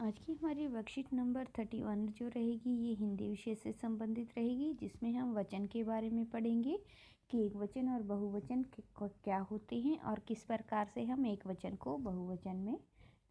आज की हमारी वर्कशीट नंबर 31 जो रहेगी ये हिंदी विषय से संबंधित रहेगी, जिसमें हम वचन के बारे में पढ़ेंगे कि एक वचन और बहुवचन क्या होते हैं और किस प्रकार से हम एक वचन को बहुवचन में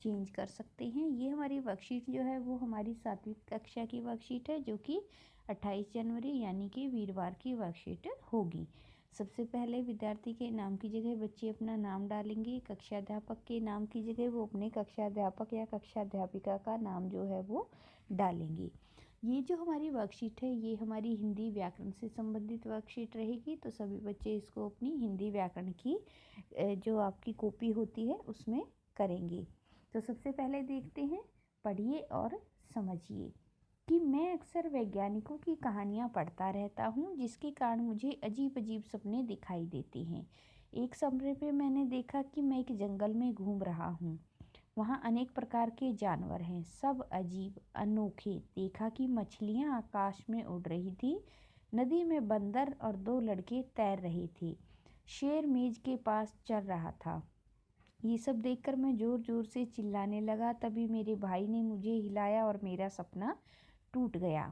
चेंज कर सकते हैं। ये हमारी वर्कशीट जो है वो हमारी 7वीं कक्षा की वर्कशीट है, जो कि 28 जनवरी यानी कि वीरवार की वर्कशीट होगी। सबसे पहले विद्यार्थी के नाम की जगह बच्चे अपना नाम डालेंगे। कक्षाध्यापक के नाम की जगह वो अपने कक्षाध्यापक या कक्षाध्यापिका का नाम जो है वो डालेंगे। ये जो हमारी वर्कशीट है ये हमारी हिंदी व्याकरण से संबंधित वर्कशीट रहेगी, तो सभी बच्चे इसको अपनी हिंदी व्याकरण की जो आपकी कॉपी होती है उसमें करेंगे। तो सबसे पहले देखते हैं, पढ़िए और समझिए कि मैं अक्सर वैज्ञानिकों की कहानियाँ पढ़ता रहता हूँ, जिसके कारण मुझे अजीब अजीब सपने दिखाई देते हैं। एक सपने पे मैंने देखा कि मैं एक जंगल में घूम रहा हूँ। वहाँ अनेक प्रकार के जानवर हैं, सब अजीब अनोखे। देखा कि मछलियाँ आकाश में उड़ रही थी, नदी में बंदर और 2 लड़के तैर रहे थे, शेर मेज के पास चल रहा था। ये सब देखकर मैं जोर जोर से चिल्लाने लगा। तभी मेरे भाई ने मुझे हिलाया और मेरा सपना टूट गया।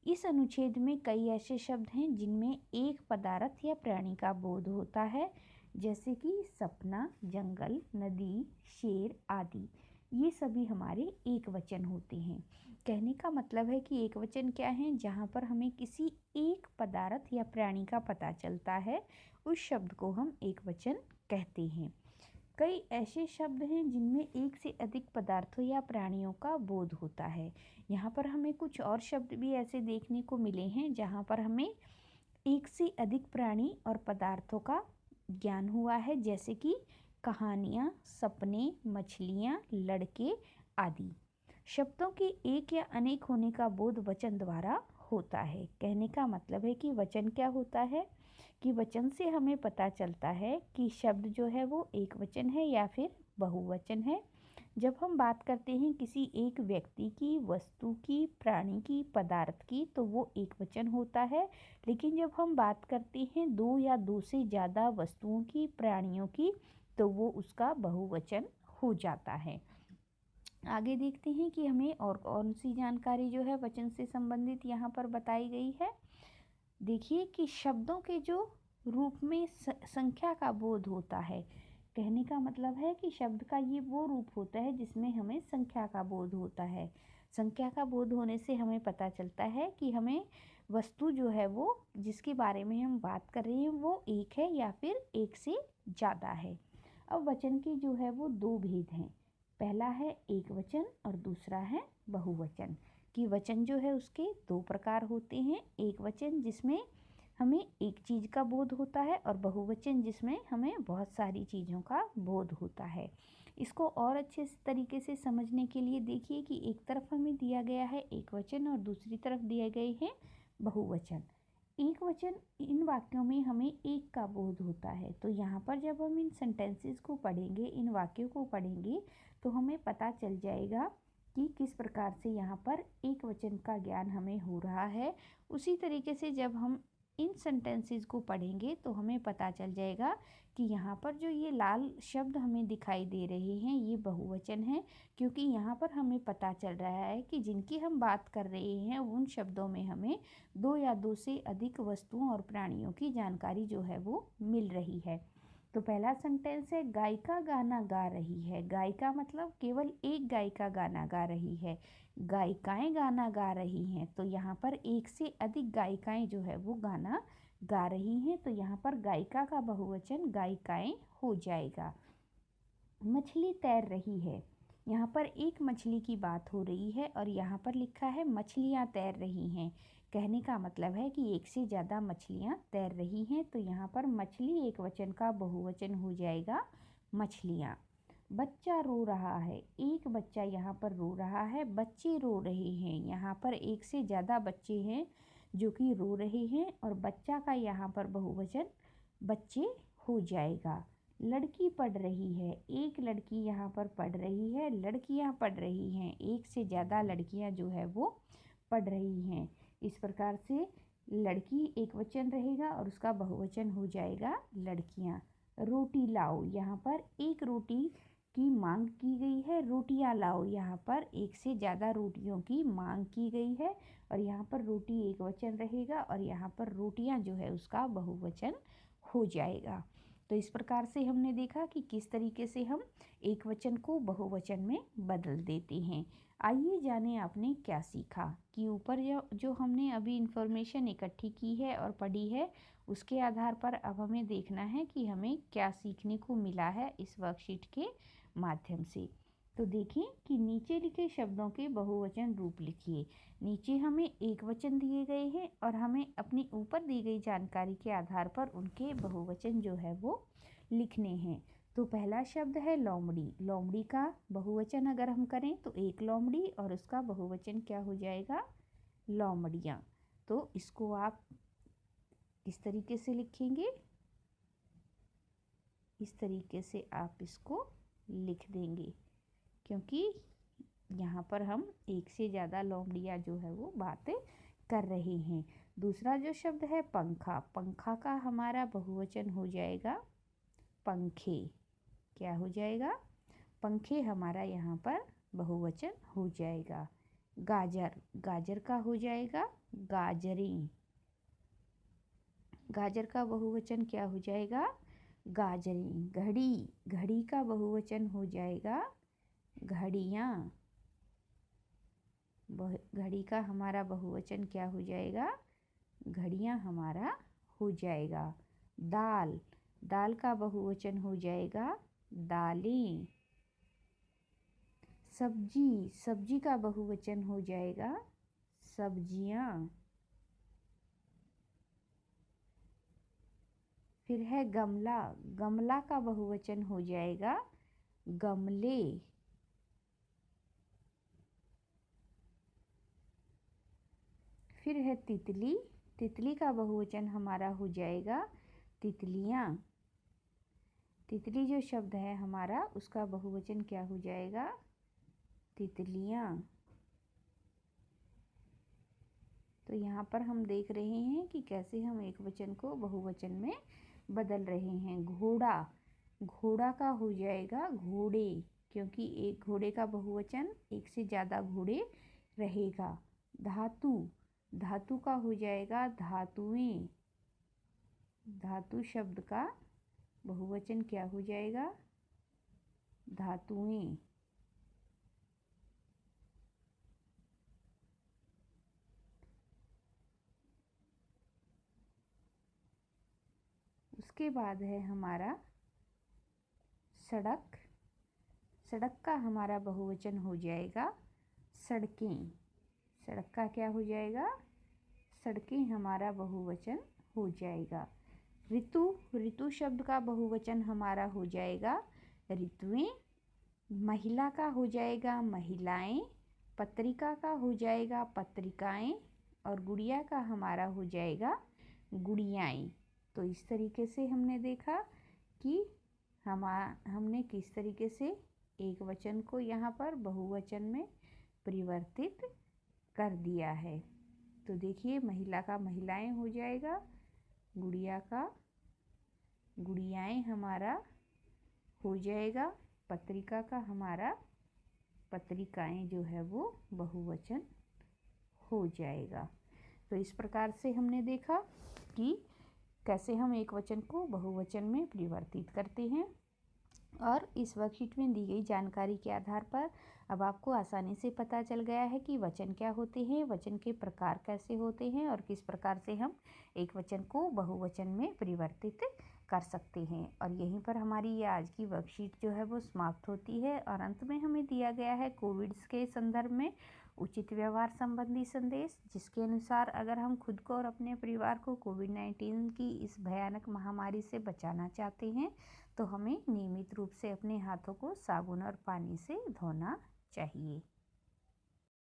इस अनुच्छेद में कई ऐसे शब्द हैं जिनमें एक पदार्थ या प्राणी का बोध होता है, जैसे कि सपना, जंगल, नदी, शेर आदि। ये सभी हमारे एक वचन होते हैं। कहने का मतलब है कि एक वचन क्या है, जहाँ पर हमें किसी एक पदार्थ या प्राणी का पता चलता है, उस शब्द को हम एक वचन कहते हैं। कई ऐसे शब्द हैं जिनमें एक से अधिक पदार्थों या प्राणियों का बोध होता है। यहाँ पर हमें कुछ और शब्द भी ऐसे देखने को मिले हैं जहाँ पर हमें एक से अधिक प्राणी और पदार्थों का ज्ञान हुआ है, जैसे कि कहानियाँ, सपने, मछलियाँ, लड़के आदि। शब्दों के एक या अनेक होने का बोध वचन द्वारा होता है। कहने का मतलब है कि वचन क्या होता है कि वचन से हमें पता चलता है कि शब्द जो है वो एक वचन है या फिर बहुवचन है। जब हम बात करते हैं किसी एक व्यक्ति की, वस्तु की, प्राणी की, पदार्थ की, तो वो एक वचन होता है। लेकिन जब हम बात करते हैं 2 या 2 से ज़्यादा वस्तुओं की, प्राणियों की, तो वो उसका बहुवचन हो जाता है। आगे देखते हैं कि हमें और कौन सी जानकारी जो है वचन से संबंधित यहाँ पर बताई गई है। देखिए कि शब्दों के जो रूप में संख्या का बोध होता है। कहने का मतलब है कि शब्द का ये वो रूप होता है जिसमें हमें संख्या का बोध होता है। संख्या का बोध होने से हमें पता चलता है कि हमें वस्तु जो है वो जिसके बारे में हम बात कर रहे हैं वो एक है या फिर एक से ज़्यादा है। अब वचन के जो है वो 2 भेद हैं। पहला है एक वचन और दूसरा है बहुवचन। कि वचन जो है उसके 2 प्रकार होते हैं। एक वचन जिसमें हमें एक चीज़ का बोध होता है और बहुवचन जिसमें हमें बहुत सारी चीज़ों का बोध होता है। इसको और अच्छे तरीके से समझने के लिए देखिए कि एक तरफ हमें दिया गया है एक वचन और दूसरी तरफ दिए गए हैं बहुवचन। एक वचन इन वाक्यों में हमें एक का बोध होता है। तो यहाँ पर जब हम इन सेंटेंसेस को पढ़ेंगे, इन वाक्यों को पढ़ेंगे, तो हमें पता चल जाएगा कि किस प्रकार से यहाँ पर एक वचन का ज्ञान हमें हो रहा है। उसी तरीके से जब हम इन सेंटेंसेस को पढ़ेंगे तो हमें पता चल जाएगा कि यहाँ पर जो ये लाल शब्द हमें दिखाई दे रहे हैं ये बहुवचन है, क्योंकि यहाँ पर हमें पता चल रहा है कि जिनकी हम बात कर रहे हैं उन शब्दों में हमें 2 या 2 से अधिक वस्तुओं और प्राणियों की जानकारी जो है वो मिल रही है। तो पहला सेंटेंस है, गायिका गाना गा रही है। गायिका मतलब केवल एक गायिका गाना गा रही है, गायिकाएं गाना गा रही हैं। तो यहाँ पर एक से अधिक गायिकाएं जो है वो गाना गा रही हैं। तो यहाँ पर गायिका का बहुवचन गायिकाएं हो जाएगा। मछली तैर रही है। यहाँ पर एक मछली की बात हो रही है और यहाँ पर लिखा है मछलियाँ तैर रही हैं। कहने का मतलब है कि एक से ज़्यादा मछलियाँ तैर रही हैं। तो यहाँ पर मछली एक वचन का बहुवचन हो जाएगा मछलियाँ। बच्चा रो रहा है। एक बच्चा यहाँ पर रो रहा है, बच्चे रो रहे हैं। यहाँ पर एक से ज़्यादा बच्चे हैं जो कि रो रहे हैं और बच्चा का यहाँ पर बहुवचन बच्चे हो जाएगा। लड़की पढ़ रही है। एक लड़की यहाँ पर पढ़ रही है, लड़कियाँ पढ़ रही हैं। एक से ज़्यादा लड़कियाँ जो है वो पढ़ रही हैं। इस प्रकार से लड़की एक वचन रहेगा और उसका बहुवचन हो जाएगा लड़कियाँ। रोटी लाओ। यहाँ पर एक रोटी की मांग की गई है, रोटियां लाओ। यहाँ पर एक से ज़्यादा रोटियों की मांग की गई है और यहाँ पर रोटी एक वचन रहेगा और यहाँ पर रोटियां जो है उसका बहुवचन हो जाएगा। तो इस प्रकार से हमने देखा कि किस तरीके से हम एक वचन को बहुवचन में बदल देते हैं। आइए जाने आपने क्या सीखा कि ऊपर जो हमने अभी इन्फॉर्मेशन इकट्ठी की है और पढ़ी है, उसके आधार पर अब हमें देखना है कि हमें क्या सीखने को मिला है इस वर्कशीट के माध्यम से। तो देखें कि नीचे लिखे शब्दों के बहुवचन रूप लिखिए। नीचे हमें एक वचन दिए गए हैं और हमें अपनी ऊपर दी गई जानकारी के आधार पर उनके बहुवचन जो है वो लिखने हैं। तो पहला शब्द है लोमड़ी। लोमड़ी का बहुवचन अगर हम करें तो एक लोमड़ी और उसका बहुवचन क्या हो जाएगा, लोमड़ियाँ। तो इसको आप इस तरीके से लिखेंगे, इस तरीके से आप इसको लिख देंगे, क्योंकि यहाँ पर हम एक से ज़्यादा लोमड़ियाँ जो है वो बातें कर रहे हैं। दूसरा जो शब्द है पंखा। पंखा का हमारा बहुवचन हो जाएगा पंखे। क्या हो जाएगा, पंखे हमारा यहाँ पर बहुवचन हो जाएगा। गाजर, गाजर का हो जाएगा गाजरें। गाजर का बहुवचन क्या हो जाएगा, गाजरें। घड़ी, घड़ी का बहुवचन हो जाएगा घड़ियाँ। घड़ी का हमारा बहुवचन क्या हो जाएगा, घड़ियाँ हमारा हो जाएगा। दाल, दाल का बहुवचन हो जाएगा दालें। सब्जी, सब्जी का बहुवचन हो जाएगा सब्जियाँ। फिर है गमला, गमला का बहुवचन हो जाएगा गमले। फिर है तितली, तितली का बहुवचन हमारा हो जाएगा तितलियाँ। तितली जो शब्द है हमारा उसका बहुवचन क्या हो जाएगा, तितलियाँ। तो यहाँ पर हम देख रहे हैं कि कैसे हम एक वचन को बहुवचन में बदल रहे हैं। घोड़ा, घोड़ा का हो जाएगा घोड़े, क्योंकि एक घोड़े का बहुवचन एक से ज़्यादा घोड़े रहेगा। धातु, धातु का हो जाएगा धातुएं। धातु शब्द का बहुवचन क्या हो जाएगा, धातुएं। उसके बाद है हमारा सड़क। सड़क का हमारा बहुवचन हो जाएगा सड़कें। सड़क का क्या हो जाएगा, सड़कें हमारा बहुवचन हो जाएगा। ऋतु, ऋतु शब्द का बहुवचन हमारा हो जाएगा ऋतुएं। महिला का हो जाएगा महिलाएं। पत्रिका का हो जाएगा पत्रिकाएं और गुड़िया का हमारा हो जाएगा गुड़ियाएं। तो इस तरीके से हमने देखा कि हमने किस तरीके से एक वचन को यहाँ पर बहुवचन में परिवर्तित कर दिया है। तो देखिए, महिला का महिलाएं हो जाएगा, गुड़िया का गुड़ियाएं हमारा हो जाएगा, पत्रिका का हमारा पत्रिकाएं जो है वो बहुवचन हो जाएगा। तो इस प्रकार से हमने देखा कि कैसे हम एक वचन को बहुवचन में परिवर्तित करते हैं। और इस वर्कशीट में दी गई जानकारी के आधार पर अब आपको आसानी से पता चल गया है कि वचन क्या होते हैं, वचन के प्रकार कैसे होते हैं और किस प्रकार से हम एक वचन को बहुवचन में परिवर्तित कर सकते हैं। और यहीं पर हमारी ये आज की वर्कशीट जो है वो समाप्त होती है और अंत में हमें दिया गया है कोविड के संदर्भ में उचित व्यवहार संबंधी संदेश, जिसके अनुसार अगर हम खुद को और अपने परिवार को कोविड-19 की इस भयानक महामारी से बचाना चाहते हैं तो हमें नियमित रूप से अपने हाथों को साबुन और पानी से धोना चाहिए।